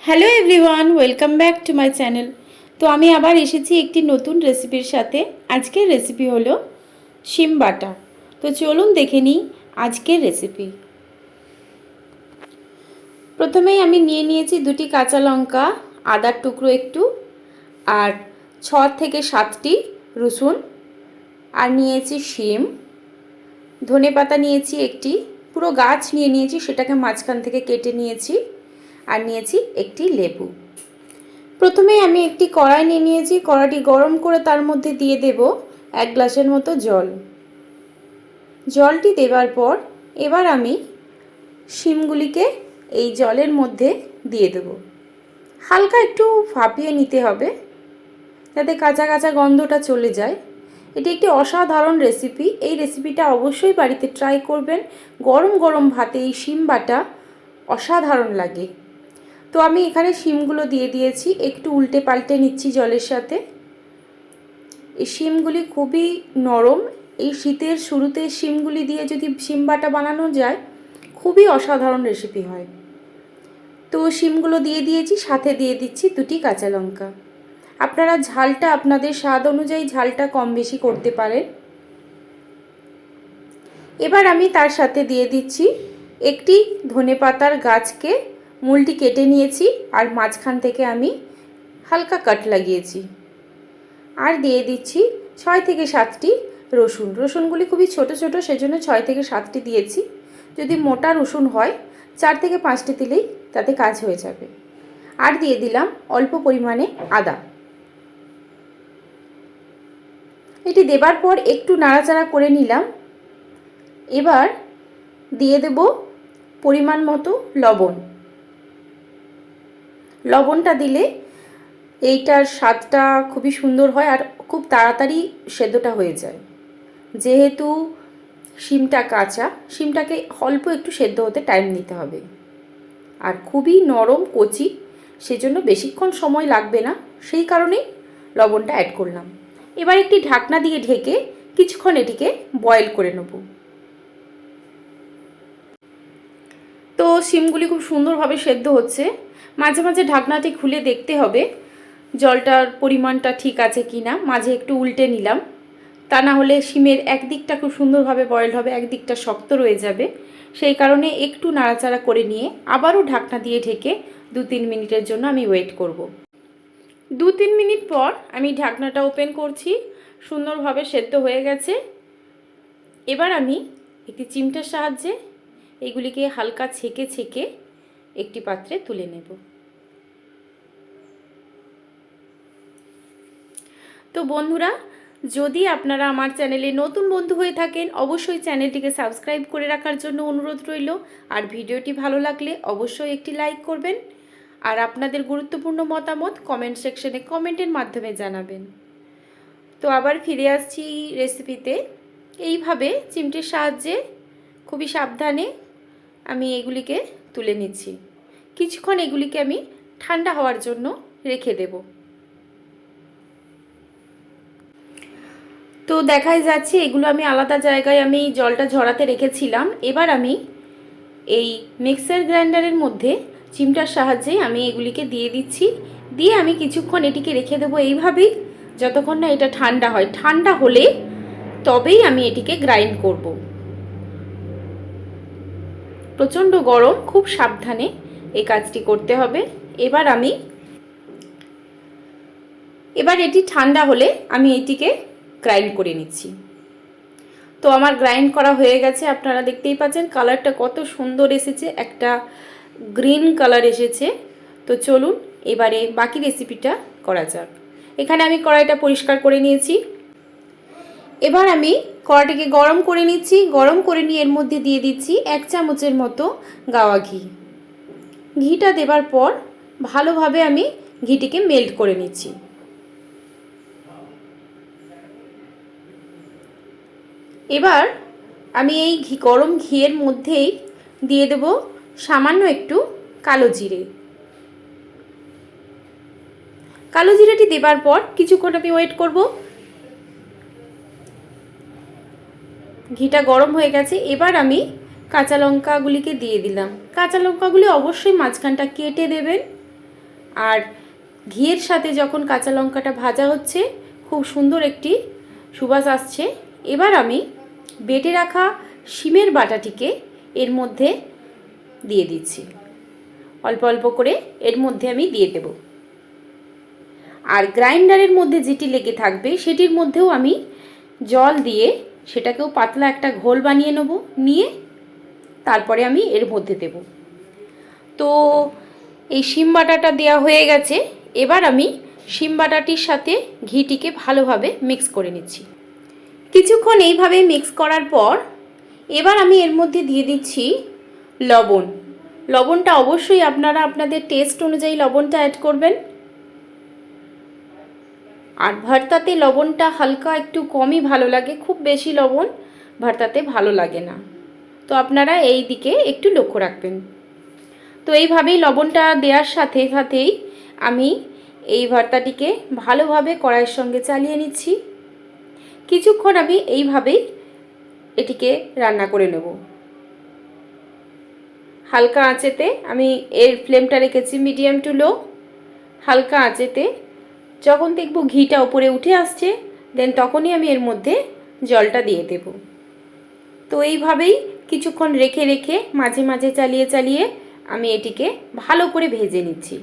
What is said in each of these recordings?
Hello everyone, welcome back to my channel. তো আমি আবার এসেছি একটি নতুন রেসিপির সাথে। আজকের রেসিপি হলো শিম বাটা। তো চলুন দেখে নিই আজকের রেসিপি। প্রথমেই আমি নিয়ে নিয়েছি দুটি কাঁচা লঙ্কা, আদার টুকরো একটু, আর 6 থেকে 7টি রসুন, আর নিয়েছি শিম, ধনেপাতা নিয়েছি একটি, পুরো গাছ নিয়ে নিয়েছি, সেটাকে মাঝখান থেকে কেটে নিয়েছি, আর নিয়েছি একটি লেবু। প্রথমেই আমি একটি কড়াই নিয়ে নিয়েছি। কড়াইটি গরম করে তার মধ্যে দিয়ে দেব 1 গ্লাসের মতো জল। জলটি দেবার পর এবার আমি শিমগুলিকে এই জলের মধ্যে দিয়ে দেব। হালকা একটু ভাপিয়ে নিতে হবে যাতে কাঁচা কাঁচা গন্ধটা চলে যায়। এটি একটি অসাধারণ রেসিপি। এই রেসিপিটা অবশ্যই বাড়িতে ট্রাই করবেন। গরম গরম ভাতে এই শিম বাটা অসাধারণ লাগে। তো আমি এখানে শিমগুলো দিয়ে দিয়েছি, একটু উল্টে পাল্টে নিচ্ছি জলের সাথে। এই শিমগুলি খুবই নরম। এই শীতের শুরুতে শিমগুলি দিয়ে যদি শিম বাটা বানানো যায়, খুবই অসাধারণ রেসিপি হয়। তো শিমগুলো দিয়ে দিয়েছি, সাথে দিয়ে দিচ্ছি দুটি কাঁচা লঙ্কা। আপনারা ঝালটা আপনাদের স্বাদ অনুযায়ী ঝালটা কম বেশি করতে পারেন। এবার আমি তার সাথে দিয়ে দিচ্ছি একটি ধনেপাতার গাছকে মূলটি কেটে নিয়েছি, আর মাঝখান থেকে আমি হালকা কাট লাগিয়েছি। আর দিয়ে দিচ্ছি 6 থেকে 7টি রসুন। রসুনগুলি খুবই ছোট ছোট, সেজন্য 6 থেকে 7টি দিয়েছি। যদি মোটা রসুন হয় 4 থেকে 5টি দিলেই তাতে কাজ হয়ে যাবে। আর দিয়ে দিলাম অল্প পরিমাণে আদা। এটি দেবার পর একটু নাড়াচাড়া করে নিলাম। এবার দিয়ে দেব পরিমাণ মতো লবণ। লবণটা দিলে এইটার স্বাদটা খুবই সুন্দর হয়, আর খুব তাড়াতাড়ি সেদ্ধটা হয়ে যায়। যেহেতু শিমটা কাঁচা, শিমটাকে অল্প একটু সেদ্ধ হতে টাইম নিতে হবে। আর খুবই নরম কচি, সেজন্য বেশিক্ষণ সময় লাগবে না, সেই কারণেই লবণটা অ্যাড করলাম। এবার একটি ঢাকনা দিয়ে ঢেকে কিছুক্ষণ এটিকে বয়েল করে নেব। তো শিমগুলি খুব সুন্দরভাবে সেদ্ধ হচ্ছে। মাঝে মাঝে ঢাকনাটি খুলে দেখতে হবে জলটার পরিমাণটা ঠিক আছে কি না। মাঝে একটু উল্টে নিলাম, তা না হলে শিমের একদিকটা খুব সুন্দরভাবে বয়েল হবে, একদিকটা শক্ত রয়ে যাবে। সেই কারণে একটু নাড়াচাড়া করে নিয়ে আবারও ঢাকনা দিয়ে ঢেকে 2-3 মিনিটের জন্য আমি ওয়েট করব। 2-3 মিনিট পর আমি ঢাকনাটা ওপেন করছি। সুন্দরভাবে সেদ্ধ হয়ে গেছে। এবার আমি একটি চিমটার সাহায্যে এগুলিকে হালকা ছেঁকে ছেঁকে একটি পাত্রে তুলে নেব। তো বন্ধুরা, যদি আপনারা আমার চ্যানেলে নতুন বন্ধু হয়ে থাকেন, অবশ্যই চ্যানেলটিকে সাবস্ক্রাইব করে রাখার জন্য অনুরোধ রইল। আর ভিডিওটি ভালো লাগলে অবশ্যই একটি লাইক করবেন, আর আপনাদের গুরুত্বপূর্ণ মতামত কমেন্ট সেকশনে কমেন্টের মাধ্যমে জানাবেন। তো আবার ফিরে আসছি রেসিপিতে। এইভাবে চিমটির সাহায্যে খুবই সাবধানে আমি এগুলিকে তুলে নিচ্ছি। কিছুক্ষণ এগুলিকে আমি ঠান্ডা হওয়ার জন্য রেখে দেব। তো দেখাই যাচ্ছে এগুলো আমি আলাদা জায়গায় আমি জলটা ঝরাতে রেখেছিলাম। এবার আমি এই মিক্সার গ্রাইন্ডারের মধ্যে চিমটার সাহায্যে আমি এগুলিকে দিয়ে দিচ্ছি। দিয়ে আমি কিছুক্ষণ এটিকে রেখে দেবো এইভাবেই, যতক্ষণ না এটা ঠান্ডা হয়। ঠান্ডা হলে তবেই আমি এটিকে গ্রাইন্ড করব। প্রচণ্ড গরম, খুব সাবধানে এই কাজটি করতে হবে। এবার এটি ঠান্ডা হলে আমি এটিকে গ্রাইন্ড করে নিচ্ছি। তো আমার গ্রাইন্ড করা হয়ে গেছে। আপনারা দেখতেই পাচ্ছেন কালারটা কত সুন্দর এসেছে, একটা গ্রিন কালার এসেছে। তো চলুন এবারে বাকি রেসিপিটা করা যাক। এখানে আমি কড়াইটা পরিষ্কার করে নিয়েছি। এবার আমি কড়াইটাকে গরম করে নিচ্ছি। গরম করে নিয়ে এর মধ্যে দিয়ে দিচ্ছি 1 চামচের মতো গাওয়া ঘি। ঘিটা দেবার পর ভালোভাবে আমি ঘিটিকে মেল্ট করে নিচ্ছি। এবার আমি এই গরম ঘিয়ের মধ্যেই দিয়ে দেব সামান্য একটু কালো জিরে। কালো জিরেটি দেবার পর কিছুক্ষণ আমি ওয়েট করব। ঘিটা গরম হয়ে গেছে। এবার আমি কাঁচা লঙ্কাগুলিকে দিয়ে দিলাম। কাঁচা লঙ্কাগুলি অবশ্যই মাঝখানটা কেটে দেবেন, আর ঘিয়ের সাথে যখন কাঁচা লঙ্কাটা ভাজা হচ্ছে খুব সুন্দর একটি সুবাস আসছে। এবার আমি বেটে রাখা শিমের বাটাটিকে এর মধ্যে দিয়ে দিচ্ছি, অল্প অল্প করে এর মধ্যে আমি দিয়ে দেব। আর গ্রাইন্ডারের মধ্যে যেটি লেগে থাকবে সেটির মধ্যেও আমি জল দিয়ে সেটাকেও পাতলা একটা ঘোল বানিয়ে নেব, নিয়ে তারপরে আমি এর মধ্যে দেব। তো এই শিম বাটাটা দেওয়া হয়ে গেছে। এবার আমি শিম বাটাটির সাথে ঘিটিকে ভালোভাবে মিক্স করে নিচ্ছি। কিছুক্ষণ এইভাবে মিক্স করার পর এবার আমি এর মধ্যে দিয়ে দিচ্ছি লবণ। লবণটা অবশ্যই আপনারা আপনাদের টেস্ট অনুযায়ী লবণটা অ্যাড করবেন। আর ভর্তাতে লবণটা হালকা একটু কমই ভালো লাগে, খুব বেশি লবণ ভর্তাতে ভালো লাগে না, তো আপনারা এই দিকে একটু লক্ষ্য রাখবেন। তো এইভাবেই লবণটা দেওয়ার সাথে সাথেই আমি এই ভর্তাটিকে ভালোভাবে কড়াইয়ের সঙ্গে চালিয়ে নিচ্ছি। কিছুক্ষণ আমি এইভাবেই এটিকে রান্না করে নেব। হালকা আঁচেতে আমি এর ফ্লেমটা রেখেছি মিডিয়াম টু লো। হালকা আঁচেতে যখন দেখব ঘিটা উপরে উঠে আসছে দেন তখনই আমি এর মধ্যে জলটা দিয়ে দেব। তো এইভাবেই কিছুক্ষণ রেখে রেখে মাঝে মাঝে চালিয়ে চালিয়ে আমি এটিকে ভালো করে ভেজে নিচ্ছি।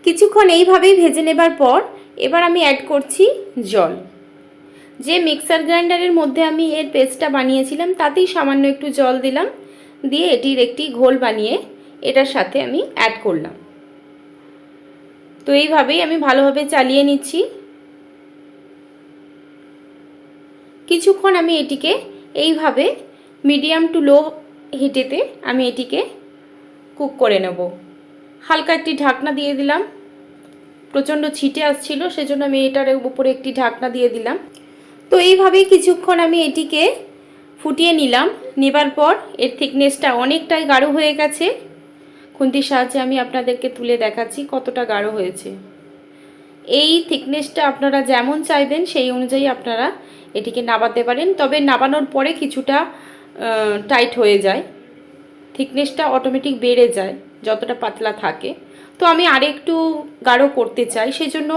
কিছুক্ষণ এইভাবেই ভেজে নেবার পর এবার আমি অ্যাড করছি জল। যে মিক্সার গ্রাইন্ডারের মধ্যে আমি এর পেস্টটা বানিয়েছিলাম তাতেই সামান্য একটু জল দিলাম, দিয়ে এটির একটি ঘোল বানিয়ে এটার সাথে আমি অ্যাড করলাম। তো এইভাবেই আমি ভালোভাবে চালিয়ে নিচ্ছি। কিছুক্ষণ আমি এটিকে এইভাবে মিডিয়াম টু লো হিটেতে আমি এটিকে কুক করে নেব। হালকা একটি ঢাকনা দিয়ে দিলাম, প্রচণ্ড ছিটে আসছিল সেজন্য আমি এটার উপরে একটি ঢাকনা দিয়ে দিলাম। তো এইভাবেই কিছুক্ষণ আমি এটিকে ফুটিয়ে নিলাম। নেবার পর এর থিকনেসটা অনেকটাই গাঢ় হয়ে গেছে। খুন্তির সাহায্যে আমি আপনাদেরকে তুলে দেখাচ্ছি কতটা গাঢ় হয়েছে। এই থিকনেসটা আপনারা যেমন চাইবেন সেই অনুযায়ী আপনারা এটিকে নাবাতে পারেন, তবে নাবানোর পরে কিছুটা টাইট হয়ে যায়, থিকনেসটা অটোমেটিক বেড়ে যায় যতটা পাতলা থাকে। তো আমি আরেকটু গাঢ় করতে চাই, সেজন্য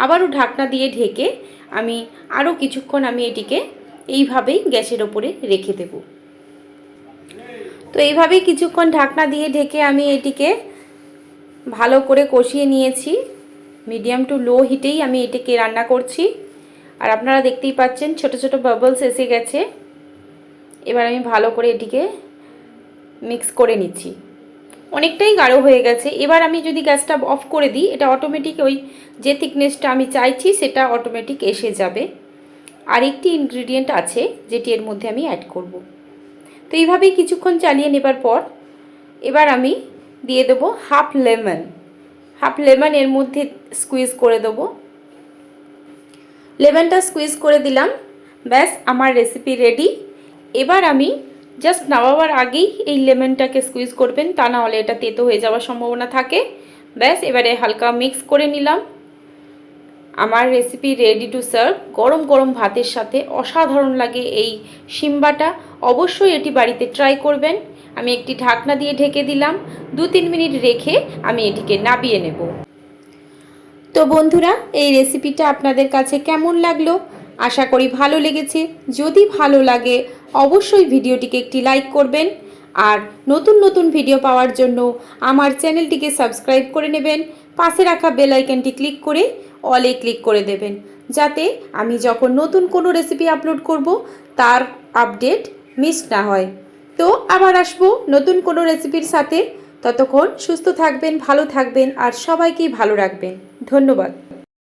আবারও ঢাকনা দিয়ে ঢেকে আমি আরও কিছুক্ষণ আমি এটিকে এইভাবেই গ্যাসের ওপরে রেখে দেব। তো এইভাবেই কিছুক্ষণ ঢাকনা দিয়ে ঢেকে আমি এটিকে ভালো করে কষিয়ে নিয়েছি। মিডিয়াম টু লো হিটেই আমি এটিকে রান্না করছি। আর আপনারা দেখতেই পাচ্ছেন ছোট ছোট বাবলস এসে গেছে। এবার আমি ভালো করে এটিকে মিক্স করে নিচ্ছি। অনেকটাই গাঢ় হয়ে গেছে। এবার আমি যদি গ্যাসটা অফ করে দিই এটা অটোমেটিক ওই যে থিকনেসটা আমি চাইছি সেটা অটোমেটিক এসে যাবে। আর একটি ইনগ্রিডিয়েন্ট আছে যেটি এর মধ্যে আমি অ্যাড করব। তো এইভাবেই কিছুক্ষণ চালিয়ে নেবার পর এবার আমি দিয়ে দেবো হাফ লেমন এর মধ্যে স্কুইজ করে দেবো। লেমনটা স্কুইজ করে দিলাম, ব্যাস আমার রেসিপি রেডি। এবার আমি জাস্ট নামাবার আগেই এই লেমনটাকে স্কুইজ করবেন, তা না হলে এটা তেতো হয়ে যাওয়ার সম্ভাবনা থাকে। ব্যাস এবারে হালকা মিক্স করে নিলাম। আমার রেসিপি রেডি টু সার্ভ। গরম গরম ভাতের সাথে অসাধারণ লাগে এই শিম বাটা। অবশ্যই এটি বাড়িতে ট্রাই করবেন। আমি একটি ঢাকনা দিয়ে ঢেকে দিলাম, 2-3 মিনিট রেখে আমি এটিকে নাবিয়ে নেব। তো বন্ধুরা, এই রেসিপিটা আপনাদের কাছে কেমন লাগলো? আশা করি ভালো লেগেছে। যদি ভালো লাগে অবশ্যই ভিডিওটিকে একটি লাইক করবেন। আর নতুন নতুন ভিডিও পাওয়ার জন্য আমার চ্যানেলটিকে সাবস্ক্রাইব করে নেবেন। পাশে রাখা বেল আইকনটি ক্লিক করে অলে ক্লিক করে দেবেন, যাতে আমি যখন নতুন কোনো রেসিপি আপলোড করব তার আপডেট মিস না হয়। তো আবার আসবো নতুন কোনো রেসিপির সাথে। ততক্ষণ সুস্থ থাকবেন, ভালো থাকবেন আর সবাইকেই ভালো রাখবেন। ধন্যবাদ।